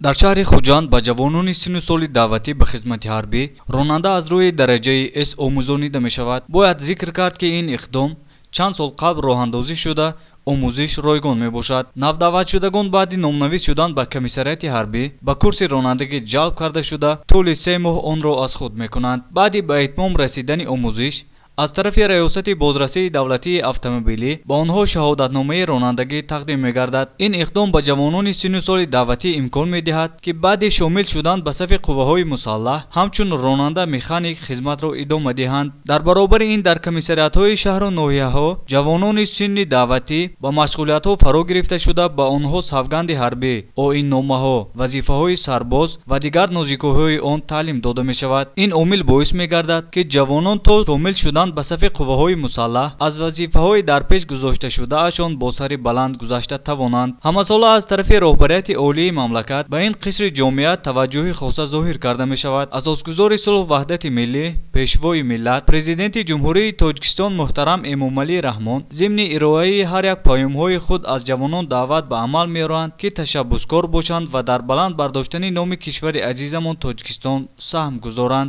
дар шаҳри хуҷанд ба ҷавонони синну соли даъватӣ ба хизмати ҳарбӣ ронанда аз рӯи дараҷаи С омӯзонида мешавад. Бояд зикр кард, ки ин иқдом чанд сол қабл роҳандозӣ шуда омӯзиш ройгон мебошад. Навдаъватшудагон баъди номнавис шудан ба комиссарияти ҳарбӣ ба курси ронандагӣ ҷалб карда шуда тӯли 3 моҳ онро аз худ мекунанд. Баъди ба итмом расидани омӯзиш аз тарафи раёсати бозрасии давлатии автомобилӣ ба онҳо шаҳодатномаи ронандагӣ тақдим мегардад. Ин иқдом ба ҷавонони синну соли даъватӣ имкон медиҳад, ки баъди шомил шудан ба сафи қувваҳои мусаллаҳ ҳамчун ронанда механик хизматро идома диҳанд. Дар баробари ин дар комиссариятҳои шаҳру ноҳияҳо ҷавонони синни даъватӣ ба машғулиятҳо фаро гирифта шуда ба онҳо савганди ҳарбӣ, оинномаҳо, вазифаҳои сарбоз ва дигар нозикиҳои он таълим дода мешавад. Ин омил боис мегардад, ки ҷавонон то шомил шудан ба сафи қувваҳои мусаллаҳ аз вазифаҳои дар пеш гузошташудаашон бо сари баланд гузашта тавонанд. Ҳамасола аз тарафи роҳбарияти олии мамлакат ба ин қисри ҷомеа таваҷҷӯҳи хоса зоҳир карда мешавад. Асосгузори сулҳу ваҳдати миллӣ, пешвои миллат, президенти ҷумҳурии Тоҷикистон муҳтарам Эмомалии Раҳмон зимни ироаи ҳар як паёмҳои худ аз ҷавонон даъват ба амал меоранд, ки ташаббускор бошанд ва дар баланд бардоштани номи кишвари азизамон Тоҷикистон саҳм гузоранд.